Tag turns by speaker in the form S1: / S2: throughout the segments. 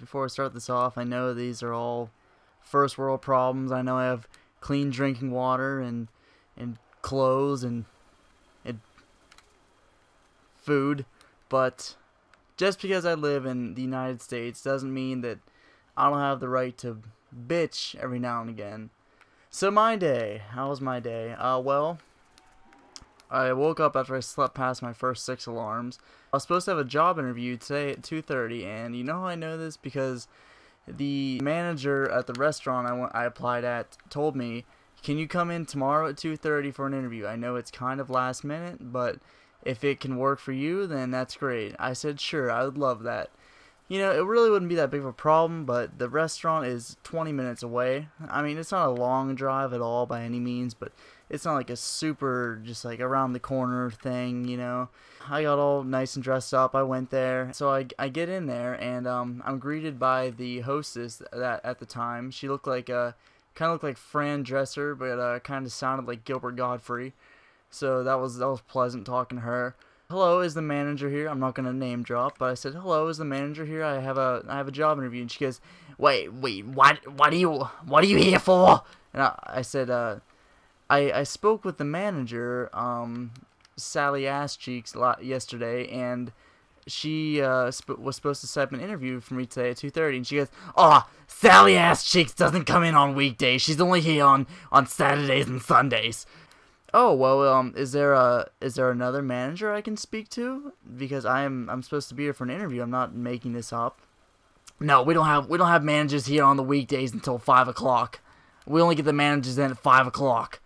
S1: before I start this off, I know these are all first world problems. I know I have clean drinking water and clothes and food, but just because I live in the United States doesn't mean that I don't have the right to bitch every now and again. So my day, how was my day? Well, I woke up after I slept past my first 6 alarms. I was supposed to have a job interview today at 2:30, and you know how I know this? Because the manager at the restaurant I applied at told me, can you come in tomorrow at 2:30 for an interview? I know it's kind of last minute, but if it can work for you, then that's great. I said, sure, I would love that. You know, it really wouldn't be that big of a problem, but the restaurant is 20 minutes away. I mean, it's not a long drive at all by any means, but it's not like a super, just like around the corner thing, you know. I got all nice and dressed up. I went there. So I get in there, and I'm greeted by the hostess that at the time. She looked like, kind of looked like Fran Dresser, but kind of sounded like Gilbert Godfrey. So that was pleasant talking to her. Hello, is the manager here? I'm not gonna name drop, but I said, hello, is the manager here? I have a job interview. And she goes, wait, what are you here for? And I said, I spoke with the manager, Sally Ass Cheeks, yesterday, and she was supposed to set up an interview for me today at 2:30. And she goes, oh, Sally Ass Cheeks doesn't come in on weekdays. She's only here on Saturdays and Sundays. Oh, well, is there another manager I can speak to? Because I'm supposed to be here for an interview. I'm not making this up. No, we don't have managers here on the weekdays until 5 o'clock. We only get the managers in at 5 o'clock.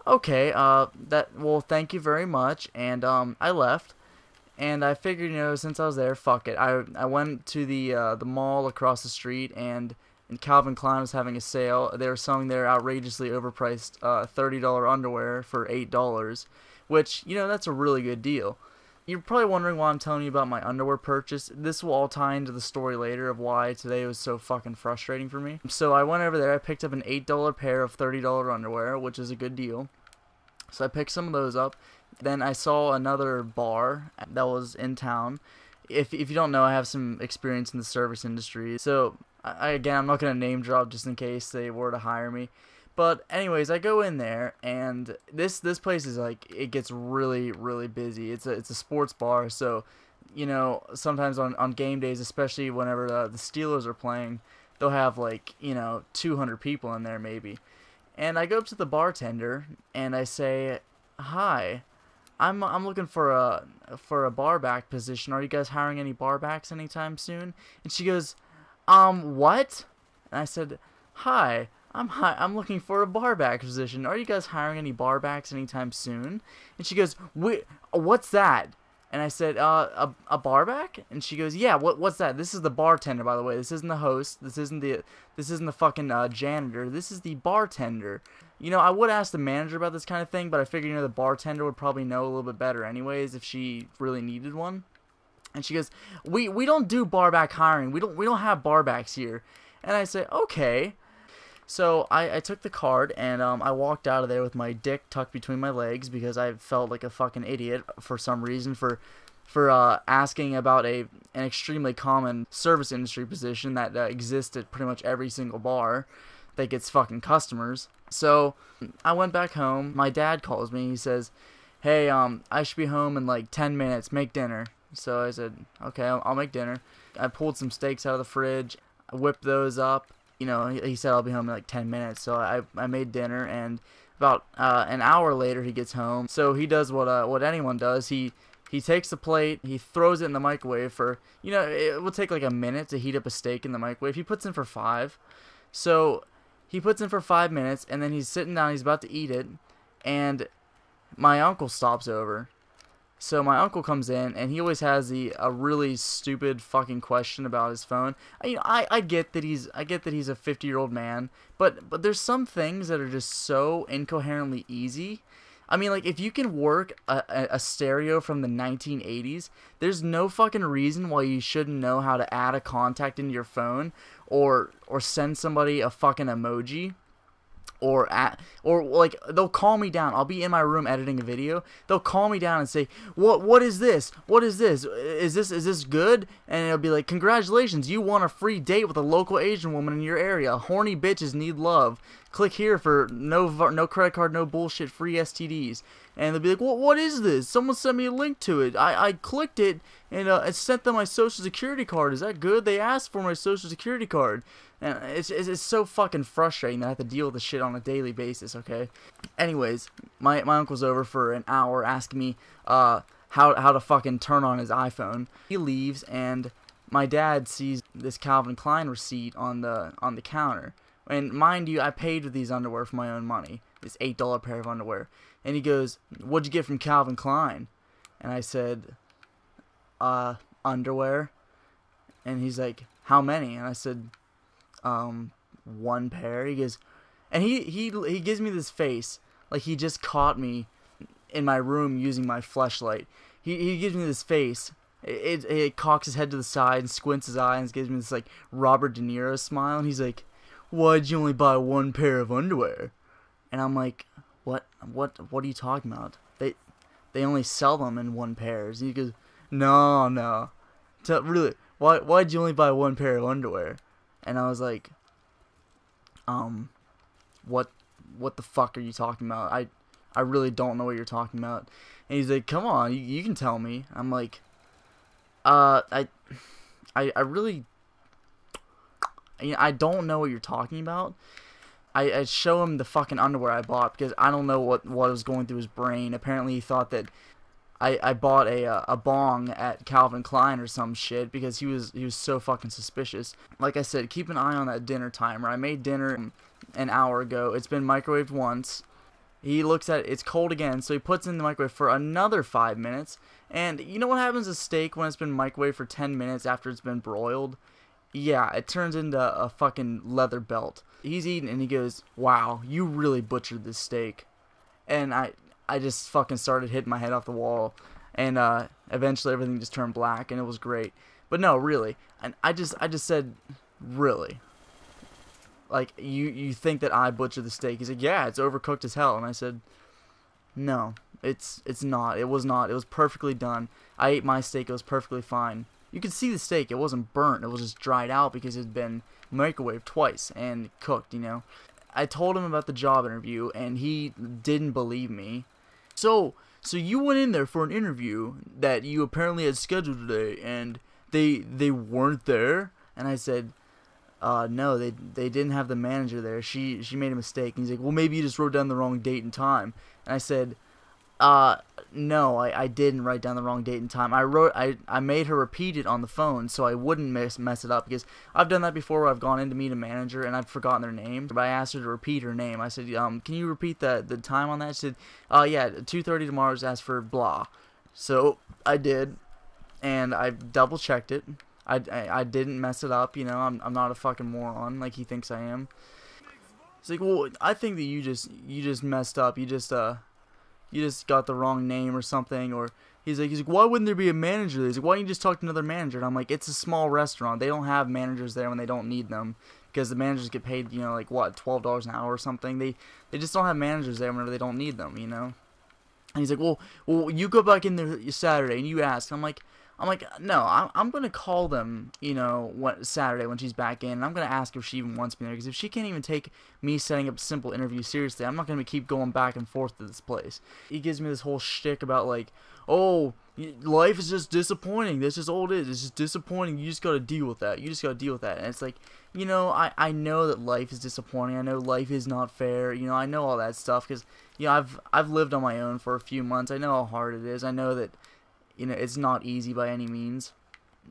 S1: Okay, well, thank you very much. And I left, and I figured, you know, since I was there, fuck it. I went to the mall across the street, and Calvin Klein was having a sale. They were selling their outrageously overpriced $30 underwear for $8, which, you know, that's a really good deal. You're probably wondering why I'm telling you about my underwear purchase. This will all tie into the story later of why today was so fucking frustrating for me. So I went over there, I picked up an $8 pair of $30 underwear, which is a good deal. So I picked some of those up. Then I saw another bar that was in town. If you don't know, I have some experience in the service industry. So again, I'm not going to name drop just in case they were to hire me. But anyways, I go in there, and this place is like, it gets really, really busy. It's a sports bar, so, you know, sometimes on game days, especially whenever the Steelers are playing, they'll have like, you know, 200 people in there maybe. And I go up to the bartender, and I say, hi, I'm looking for a bar back position. Are you guys hiring any bar backs anytime soon? And she goes, what? And I said, hi, I'm looking for a bar back position. Are you guys hiring any bar backs anytime soon? And she goes, what's that? And I said, a bar back? And she goes, yeah, what's that? This is the bartender, by the way. This isn't the host. This isn't the fucking janitor. This is the bartender. You know, I would ask the manager about this kind of thing, but I figured, you know, the bartender would probably know a little bit better anyways if she really needed one. And she goes, we don't do barback hiring. We don't have barbacks here. And I say, okay. So I took the card, and I walked out of there with my dick tucked between my legs because I felt like a fucking idiot for some reason for asking about an extremely common service industry position that exists at pretty much every single bar that gets fucking customers. So I went back home. My dad calls me. He says, hey, I should be home in like 10 minutes. Make dinner. So I said, okay, I'll make dinner. I pulled some steaks out of the fridge. I whipped those up. You know, he said I'll be home in like 10 minutes. So I made dinner, and about an hour later he gets home. So he does what anyone does. He takes the plate, he throws it in the microwave for, you know, it will take like a minute to heat up a steak in the microwave. He puts in for 5. So he puts in for 5 minutes, and then he's sitting down, he's about to eat it, and my uncle stops over. So my uncle comes in, and he always has a really stupid fucking question about his phone. You know, I get that he's a 50-year-old man, but there's some things that are just so incoherently easy. I mean, like, if you can work a stereo from the 1980s, there's no fucking reason why you shouldn't know how to add a contact into your phone or send somebody a fucking emoji. or like they'll call me down. I'll be in my room editing a video. They'll call me down and say, what is this? What is this? Is this good? And it'll be like, congratulations, you won a free date with a local Asian woman in your area. Horny bitches need love. Click here for no credit card, no bullshit, free STDs. And they'll be like, what is this? Someone sent me a link to it. I clicked it and it sent them my social security card. Is that good? They asked for my social security card. And it's so fucking frustrating that I have to deal with this shit on a daily basis, okay? Anyways, my uncle's over for an hour asking me how to fucking turn on his iPhone. He leaves and my dad sees this Calvin Klein receipt on the counter. And mind you, I paid with these underwear for my own money. This $8 pair of underwear. And he goes, what'd you get from Calvin Klein? And I said, underwear. And he's like, how many? And I said, one pair. He goes, and he gives me this face like he just caught me in my room using my fleshlight. He gives me this face. It cocks his head to the side and squints his eyes and gives me this like Robert De Niro smile. And he's like, why'd you only buy one pair of underwear? And I'm like, what are you talking about? They only sell them in one pairs. And he goes, no. Really, why'd you only buy one pair of underwear? And I was like, what the fuck are you talking about? I really don't know what you're talking about. And he's like, come on, you can tell me. I'm like, I really, I don't know what you're talking about. I show him the fucking underwear I bought because I don't know what was going through his brain. Apparently he thought that I bought a bong at Calvin Klein or some shit because he was so fucking suspicious. Like I said, keep an eye on that dinner timer. I made dinner an hour ago. It's been microwaved once. He looks at it, it's cold again, so he puts it in the microwave for another 5 minutes. And you know what happens to steak when it's been microwaved for 10 minutes after it's been broiled? Yeah, it turns into a fucking leather belt. He's eating and he goes, wow, you really butchered this steak. And I just fucking started hitting my head off the wall. And eventually everything just turned black and it was great. But no, really. And I just said, really? Like, you think that I butchered the steak? He's like, yeah, it's overcooked as hell. And I said, no, it's not. It was not. It was perfectly done. I ate my steak. It was perfectly fine. You could see the steak. It wasn't burnt. It was just dried out because it had been microwaved twice and cooked, you know. I told him about the job interview, and he didn't believe me. So you went in there for an interview that you apparently had scheduled today, and they weren't there? And I said, no, they didn't have the manager there. She made a mistake. And he's like, well, maybe you just wrote down the wrong date and time. And I said, no, I didn't write down the wrong date and time. I made her repeat it on the phone so I wouldn't mess it up, because I've done that before where I've gone in to meet a manager and I've forgotten their name, but I asked her to repeat her name. I said, can you repeat the time on that? She said, yeah, 2:30 tomorrow, just ask for blah. So I did, and I double checked it. I didn't mess it up, you know. I'm not a fucking moron like he thinks I am. It's like, well, I think that you just messed up. You just got the wrong name or something. Or he's like, why wouldn't there be a manager there? He's like, why don't you just talk to another manager? And I'm like, it's a small restaurant. They don't have managers there when they don't need them, because the managers get paid, you know, like what, $12 an hour or something. They just don't have managers there whenever they don't need them, you know. And he's like, well, you go back in there Saturday and you ask. I'm like, no, I'm gonna call them, you know, Saturday when she's back in, and I'm gonna ask her if she even wants me there. Because if she can't even take me setting up a simple interview seriously, I'm not gonna keep going back and forth to this place. He gives me this whole shtick about like, oh, life is just disappointing. That's just all it is. It's just disappointing. You just gotta deal with that. You just gotta deal with that. And it's like, you know, I know that life is disappointing. I know life is not fair. You know, I know all that stuff because, you know, I've lived on my own for a few months. I know how hard it is. I know that, you know, it's not easy by any means.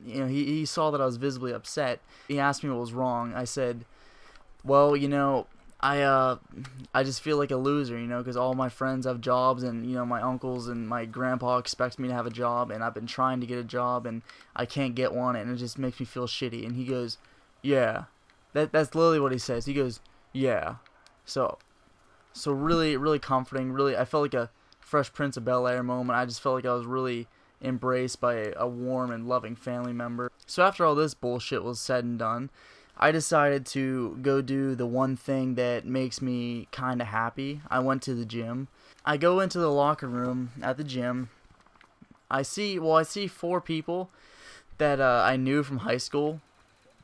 S1: You know, he saw that I was visibly upset. He asked me what was wrong. I said, well, you know, I just feel like a loser, you know, because all my friends have jobs, and, you know, my uncles and my grandpa expect me to have a job, and I've been trying to get a job, and I can't get one, and it just makes me feel shitty. And he goes, yeah. That's literally what he says. He goes, yeah. So really, really comforting. Really, I felt like a Fresh Prince of Bel-Air moment. I just felt like I was really embraced by a warm and loving family member. So after all this bullshit was said and done, I decided to go do the one thing that makes me kind of happy. I went to the gym. I go into the locker room at the gym. I see 4 people that I knew from high school.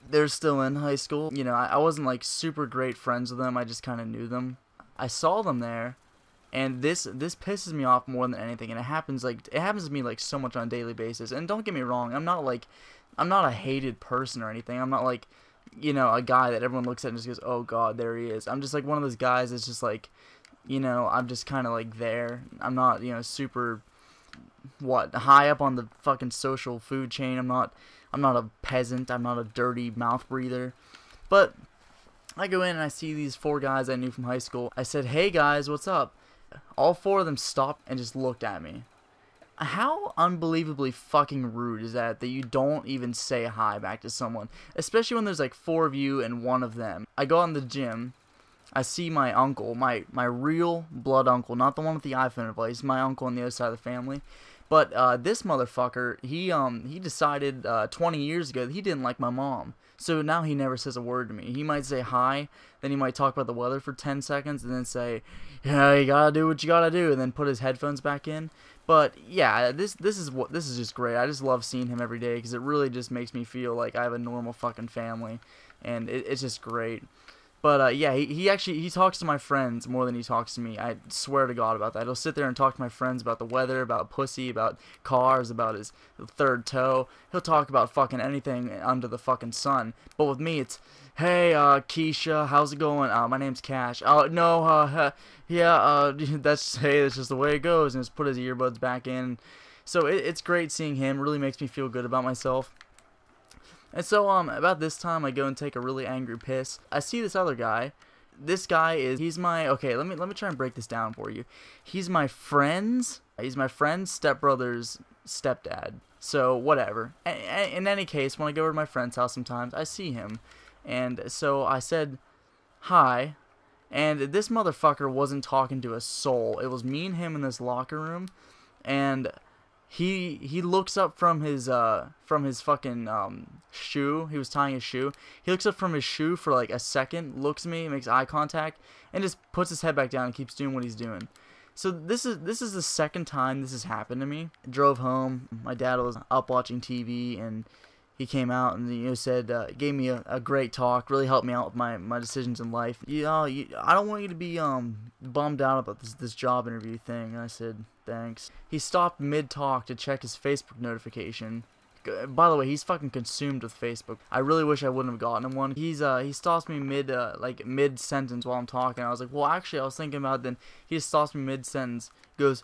S1: They're still in high school. You know, I wasn't like super great friends with them. I just kind of knew them. I saw them there, and this pisses me off more than anything. And it happens to me like so much on a daily basis. And don't get me wrong, I'm not a hated person or anything. I'm not like, you know, a guy that everyone looks at and just goes, oh god, there he is. I'm just like one of those guys that's just like, you know, I'm just kind of like there. I'm not, you know, super high up on the fucking social food chain. I'm not a peasant. I'm not a dirty mouth breather. But I go in and I see these 4 guys I knew from high school. I said, hey guys, what's up? All 4 of them stopped and just looked at me. How unbelievably fucking rude is that you don't even say hi back to someone? Especially when there's like 4 of you and 1 of them. I go out in the gym. I see my uncle, my real blood uncle, not the one with the iPhone device. My uncle on the other side of the family. But this motherfucker, he decided 20 years ago that he didn't like my mom. So now he never says a word to me. He might say hi, then he might talk about the weather for 10 seconds, and then say, yeah, you gotta do what you gotta do, and then put his headphones back in. But yeah, this is just great. I just love seeing him every day because it really just makes me feel like I have a normal fucking family, and it's just great. But yeah, he talks to my friends more than he talks to me. I swear to God about that. He'll sit there and talk to my friends about the weather, about pussy, about cars, about his 3rd toe. He'll talk about fucking anything under the fucking sun. But with me, it's, hey, Keisha, how's it going? My name's Cash. Oh, no, yeah, that's just the way it goes. And just put his earbuds back in. So it's great seeing him. Really makes me feel good about myself. And so, about this time, I go and take a really angry piss. I see this other guy. This guy he's my, okay, let me try and break this down for you. He's my friend's stepbrother's stepdad. So, whatever. In any case, when I go over to my friend's house sometimes, I see him. And so, I said, hi. And this motherfucker wasn't talking to a soul. It was me and him in this locker room. And he looks up from his fucking shoe. He was tying his shoe. He looks up from his shoe for like a second, looks at me, makes eye contact, and just puts his head back down and keeps doing what he's doing. So this is the 2nd time this has happened to me. I drove home. My dad was up watching TV, and he came out and, you know, said, gave me a great talk, really helped me out with my decisions in life. I don't want you to be bummed out about this job interview thing. And I said, thanks. He stopped mid-talk to check his Facebook notification. By the way, he's fucking consumed with Facebook. I really wish I wouldn't have gotten him one. He stops me mid-sentence while I'm talking. I was like, well, actually, I was thinking about it. Then he just stops me mid-sentence, goes,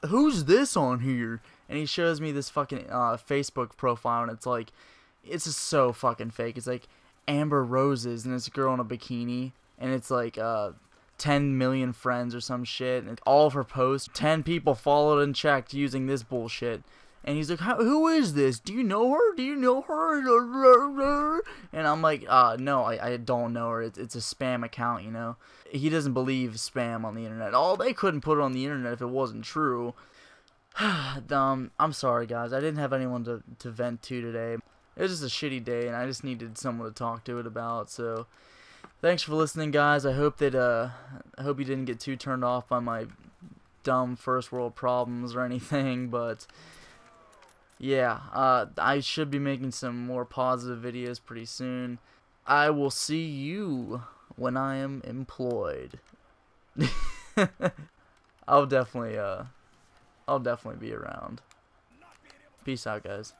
S1: who's this on here? And he shows me this fucking Facebook profile, and it's like, it's just so fucking fake. It's like Amber Roses, and it's a girl in a bikini, and it's like 10 million friends or some shit, and all of her posts, 10 people followed and checked using this bullshit. And he's like, who is this? Do you know her? Do you know her? And I'm like, no, I don't know her. It's a spam account, you know. He doesn't believe spam on the internet. Oh, they couldn't put it on the internet if it wasn't true. I'm sorry, guys. I didn't have anyone to vent to today. It was just a shitty day, and I just needed someone to talk to it about. So, thanks for listening, guys. I hope you didn't get too turned off by my dumb first world problems or anything. But yeah, I should be making some more positive videos pretty soon. I will see you when I am employed. I'll definitely be around. Peace out, guys.